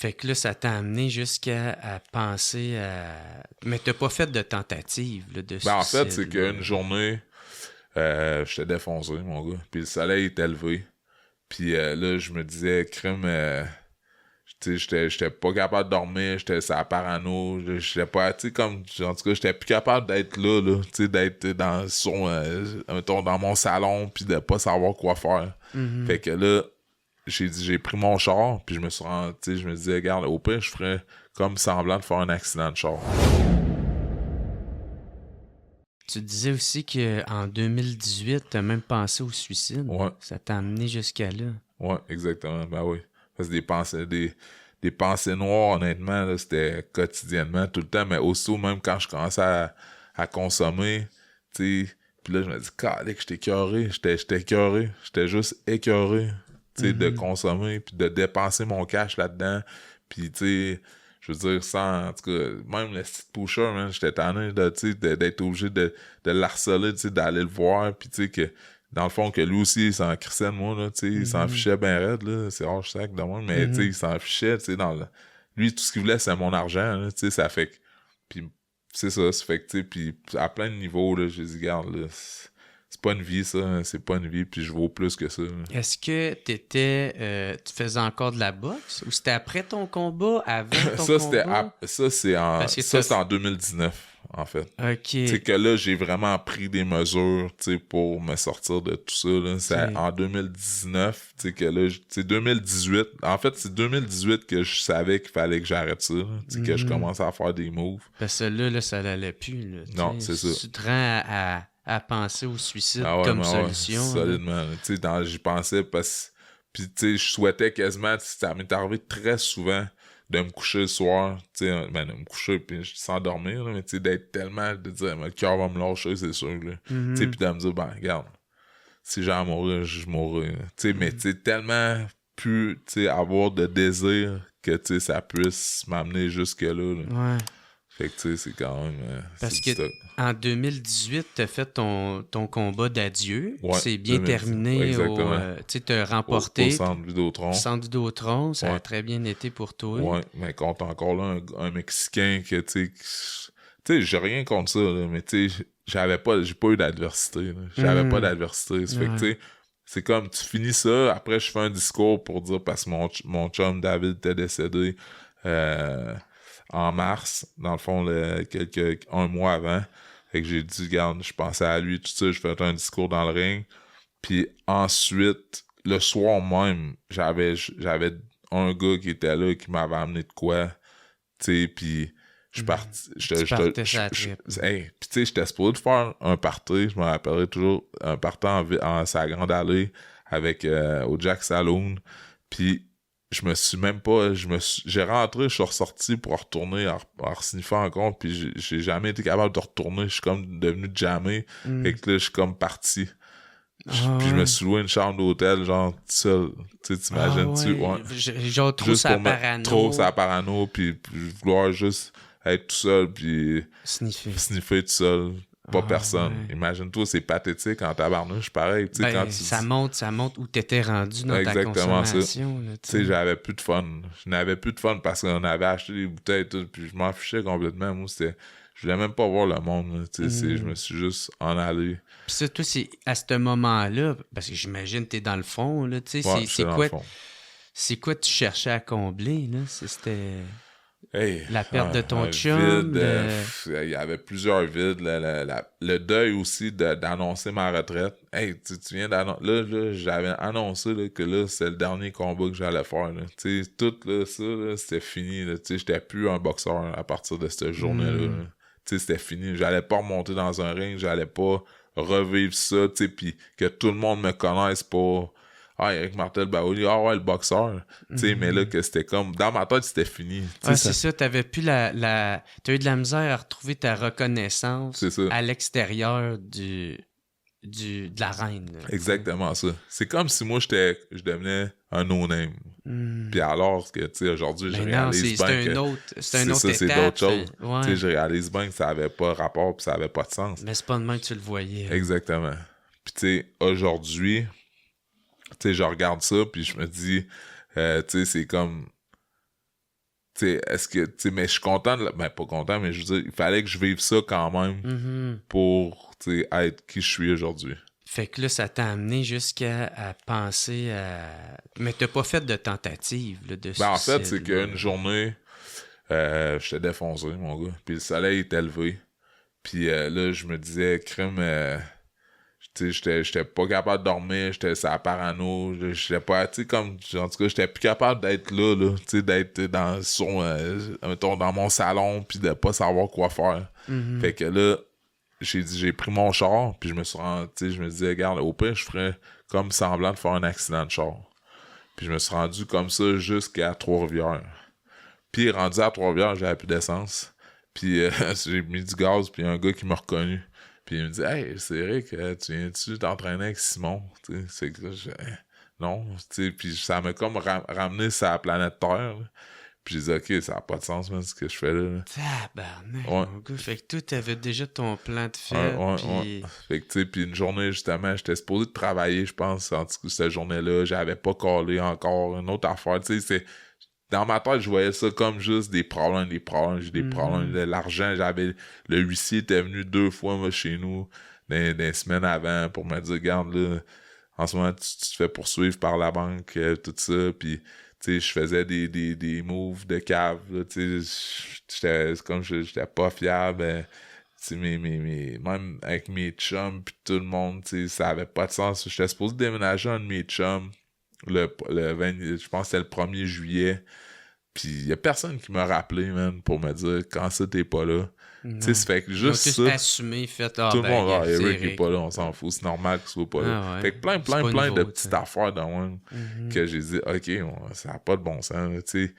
Fait que là, ça t'a amené à penser à... Mais t'as pas fait de tentative là, de suicide. Ben, en fait, c'est là. qu'une journée, j'étais défoncé, mon gars. Puis le soleil était levé. Puis là, je me disais, crème... tu sais, j'étais pas capable de dormir, j'étais sur la parano, j'étais pas, tu sais, comme, en tout cas, j'étais plus capable d'être là, tu sais, d'être mettons, dans mon salon, puis de pas savoir quoi faire. Mm-hmm. Fait que là, j'ai pris mon char, puis je me suis rendu, tu sais, je me disais, regarde, au pire, je ferais comme semblant de faire un accident de char. Tu disais aussi qu'en 2018, t'as même pensé au suicide. Ouais. Ça t'a amené jusqu'à là. Ouais, exactement, ben oui. Parce que des pensées noires, honnêtement, là, c'était quotidiennement, tout le temps, mais aussitôt, même quand je commençais à consommer, tu sais, puis là, je me dis, calé que j'étais écœuré, j'étais écœuré, j'étais juste écœuré, tu sais, de consommer, puis de dépenser mon cash là-dedans, puis tu sais, je veux dire, sans, en tout cas, même le petit pusher, man, j'étais tanné d'être obligé de l'harceler, tu sais, d'aller le voir, puis tu sais, que dans le fond, que lui aussi, il s'en crissait de moi, là, tu sais, il s'en fichait ben raide, là, c'est hors sac de moi, mais tu sais, il s'en fichait, tu sais, lui, tout ce qu'il voulait, c'est mon argent, là, tu sais, ça fait que, puis c'est ça fait que, tu sais, puis à plein de niveaux, là, j'ai dit, regarde, là, c'est pas une vie, ça, c'est pas une vie, puis je vaux plus que ça, là. Est-ce que tu faisais encore de la boxe ou c'était après ton combat, avant ton combat? C'est en 2019, en fait. OK. Tu sais que là, j'ai vraiment pris des mesures, tu sais, pour me sortir de tout ça, là. C'est en 2019, tu sais, que là, c'est 2018. En fait, c'est 2018 que je savais qu'il fallait que j'arrête ça, tu sais, que je commençais à faire des moves. Parce que là, ça l'allait plus, là. Non, c'est ça. Tu te rends à penser au suicide comme solution. Ouais, solidement. Tu sais, j'y pensais parce que... Puis, tu sais, je souhaitais quasiment... Ça m'est arrivé très souvent de me coucher le soir, tu sais, de me coucher puis sans dormir, là, mais tu sais, d'être tellement... De dire, le cœur va me lâcher, c'est sûr, là. Tu sais, puis de me dire, ben, regarde, si j'ai à mourir, je mourrai. Tu sais, mais tu sais, tellement plus, tu sais, avoir de désir que, tu sais, ça puisse m'amener jusque-là, là. Ouais. Fait que, tu sais, c'est quand même... Parce que en 2018, t'as fait ton combat d'adieu. Ouais, c'est bien terminé. Tu t'as remporté au Centre Vidéotron. Centre Vidéotron, ça a Ouais. très bien été pour toi. Ouais, mais contre encore là un Mexicain que, tu sais, j'ai rien contre ça, là, mais tu sais, j'ai pas eu d'adversité, là. J'avais pas d'adversité. Ça fait que, tu sais, c'est comme, tu finis ça, après je fais un discours pour dire, parce que mon chum David était décédé, en mars, dans le fond, un mois avant. Fait que j'ai dit, regarde, je pensais à lui, tout ça, je faisais un discours dans le ring. Puis ensuite, le soir même, j'avais un gars qui était là, qui m'avait amené de quoi, tu sais, puis je suis parti... Hey, puis tu sais, j'étais supposé de faire un party, je me rappellerai toujours, un party en sa grande allée, avec, au Jack Saloon, puis je me suis même pas... J'ai rentré, je suis ressorti pour retourner à sniffer encore, puis j'ai jamais été capable de retourner. Je suis comme devenu jammé. Fait que là, je suis comme parti. Puis je me suis loué une chambre d'hôtel, genre, tout seul. Tu sais, t'imagines-tu? Ouais. Genre, trop sa parano. Trop sa parano, puis vouloir juste être tout seul, puis sniffer tout seul. Pas personne. Ouais. Imagine-toi, c'est pathétique en tabarnouche, pareil. Ben, quand ça monte où t'étais rendu dans ta consommation. Tu sais, j'avais plus de fun. Je n'avais plus de fun parce qu'on avait acheté des bouteilles et tout, puis je m'en fichais complètement. Moi, je voulais même pas voir le monde. Tu sais, je me suis juste en allé. Puis ça, toi, c'est à ce moment-là, parce que j'imagine que t'es dans le fond, là, tu sais, ouais, c'est quoi tu cherchais à combler, là? C'était... Hey, la perte de ton chum. Il y avait plusieurs vides. Le deuil aussi d'annoncer ma retraite. Hey, tu viens d'annoncer. Là, j'avais annoncé là, que là, c'est le dernier combat que j'allais faire. Tu sais, tout là, ça, là, c'était fini. Tu sais, j'étais plus un boxeur à partir de cette journée-là. Tu sais, c'était fini. J'allais pas remonter dans un ring. J'allais pas revivre ça. Tu sais, puis que tout le monde me connaisse pour... Ah, Éric Martel Baouli, ah ouais, le boxeur. Tu sais, mais là, que c'était comme... Dans ma tête, c'était fini. Ah, c'est ça, t'avais plus t'as eu de la misère à retrouver ta reconnaissance à l'extérieur de l'arène. Exactement ça. C'est comme si moi, je devenais un no-name. Puis alors que, tu sais, aujourd'hui, je réalise bien que... c'est un autre étape. C'est d'autres choses. Ouais. Tu sais, je réalise bien que ça avait pas rapport puis ça avait pas de sens. Mais c'est pas de même que tu le voyais. Exactement. Puis tu sais, aujourd'hui... Tu sais, je regarde ça, puis je me dis, tu sais, c'est comme... sais, est-ce que, tu sais, mais je suis content ben, pas content, mais je veux dire, il fallait que je vive ça quand même pour, tu sais, être qui je suis aujourd'hui. Fait que là, ça t'a amené jusqu'à penser à... Mais t'as pas fait de tentative, là, de suicide. En fait, c'est qu'une journée, j'étais défoncé, mon gars, puis le soleil était levé, puis là, je me disais, crime... tu sais, j'étais pas capable de dormir, j'étais sur la parano, j'étais pas, tu sais, comme, en tout cas, j'étais plus capable d'être là, tu sais, d'être mettons, dans mon salon, puis de pas savoir quoi faire. Fait que là, j'ai pris mon char, puis je me suis rendu, tu sais, je me disais, regarde, au pire, je ferais comme semblant de faire un accident de char. Puis je me suis rendu comme ça jusqu'à Trois-Rivières. Puis rendu à Trois-Rivières, j'avais plus d'essence. Puis j'ai mis du gaz, puis un gars qui m'a reconnu. Puis il me dit, hey, c'est vrai que tu viens-tu t'entraîner avec Simon? Tu sais, c'est que non, tu sais, puis ça m'a comme ramené sur la planète Terre. Là. Puis j'ai dit, ok, ça n'a pas de sens, man, ce que je fais là. Tabarnak, mon gars. Fait que toi, t'avais déjà ton plan de fait. Ouais. Fait que, tu sais, puis une journée, justement, j'étais supposé de travailler, je pense, en tout cas, cette journée-là. J'avais pas collé encore. Une autre affaire, tu sais, c'est... Dans ma tête, je voyais ça comme juste des problèmes. J'ai des problèmes. L'argent, le huissier était venu 2 fois, moi, chez nous, des semaines avant, pour me dire, regarde, là, en ce moment, tu te fais poursuivre par la banque, tout ça, puis... Tu sais, je faisais des moves de cave, tu sais, j'étais pas fiable, tu sais, même avec mes chums pis tout le monde, tu sais, ça avait pas de sens. J'étais supposé déménager un de mes chums, je pense que c'était le 1er juillet, pis y a personne qui m'a rappelé, man, pour me dire, quand ça, t'es pas là. Tu sais, ça fait que juste ça... assumé, fait, tout le monde, Eric est pas là, on s'en fout, c'est normal qu'il soit pas là. Fait que plein de petites affaires dans moi que j'ai dit, ok, ça n'a pas de bon sens, tu sais.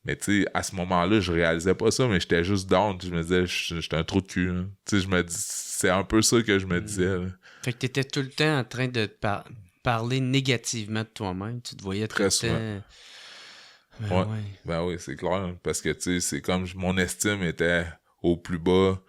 Mais tu sais, à ce moment-là, je réalisais pas ça, mais j'étais juste down, je me disais, j'étais un trou de cul, tu sais, je me dis, c'est un peu ça que je me disais, là. Fait que t'étais tout le temps en train de parler négativement de toi-même, tu te voyais tout le temps... Ben oui, c'est clair, parce que, tu sais, c'est comme mon estime était... au plus bas,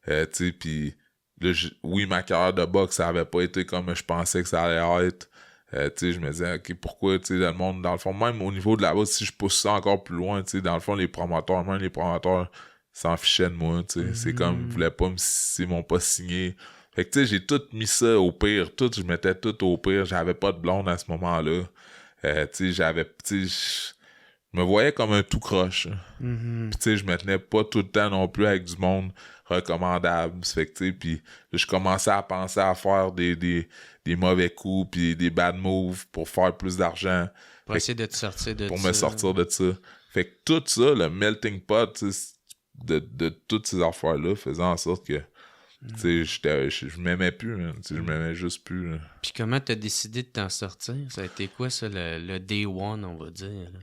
tu sais, pis là, oui, ma carrière de boxe, ça avait pas été comme je pensais que ça allait être, tu sais, je me disais, ok, pourquoi, tu sais, le monde, dans le fond, même au niveau de la boxe, si je pousse ça encore plus loin, tu sais, dans le fond, les promoteurs s'en fichaient de moi, tu sais, c'est comme, ils voulaient pas ils m'ont pas signé, fait que, tu sais, j'ai tout mis ça au pire, je mettais tout au pire, j'avais pas de blonde à ce moment-là, tu sais, je me voyais comme un tout croche. Puis tu sais, je me tenais pas tout le temps non plus avec du monde recommandable. Fait que tu sais, puis je commençais à penser à faire des mauvais coups puis des bad moves pour faire plus d'argent. Pour essayer de te sortir de ça. Pour me sortir de ça. Fait que tout ça, le melting pot de toutes ces affaires-là faisait en sorte que tu sais, je m'aimais plus. Je m'aimais juste plus. Là. Puis comment t'as décidé de t'en sortir? Ça a été quoi ça, le day one, on va dire? Là?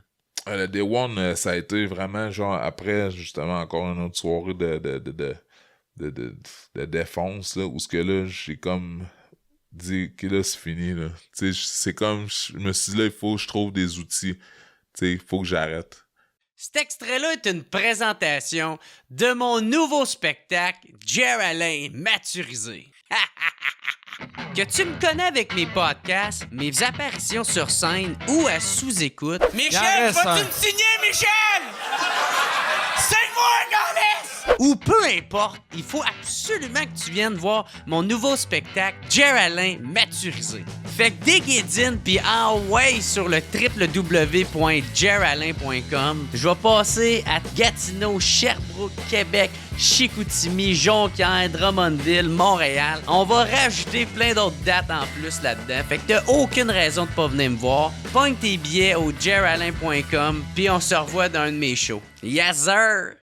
Le Day One, ça a été vraiment genre après justement encore une autre soirée de défense là, où ce que là j'ai comme dit que là c'est fini là. Tu sais, c'est comme je me suis dit là il faut que je trouve des outils. Tu sais, il faut que j'arrête. Cet extrait-là est une présentation de mon nouveau spectacle Jer Alain Maturisé. Que tu me connais avec mes podcasts, mes apparitions sur scène ou à sous-écoute... Michel, vas-tu me signer, Michel? Signe-moi, Gaulis! Ou peu importe, il faut absolument que tu viennes voir mon nouveau spectacle Jer Alain Maturisé. Fait que déguédine pis envoie sur le www.jeralain.com. Je vais passer à Gatineau, Sherbrooke, Québec, Chicoutimi, Jonquière, Drummondville, Montréal. On va rajouter plein d'autres dates en plus là-dedans. Fait que t'as aucune raison de pas venir me voir. Pogne tes billets au jeralain.com puis on se revoit dans un de mes shows. Yes sir!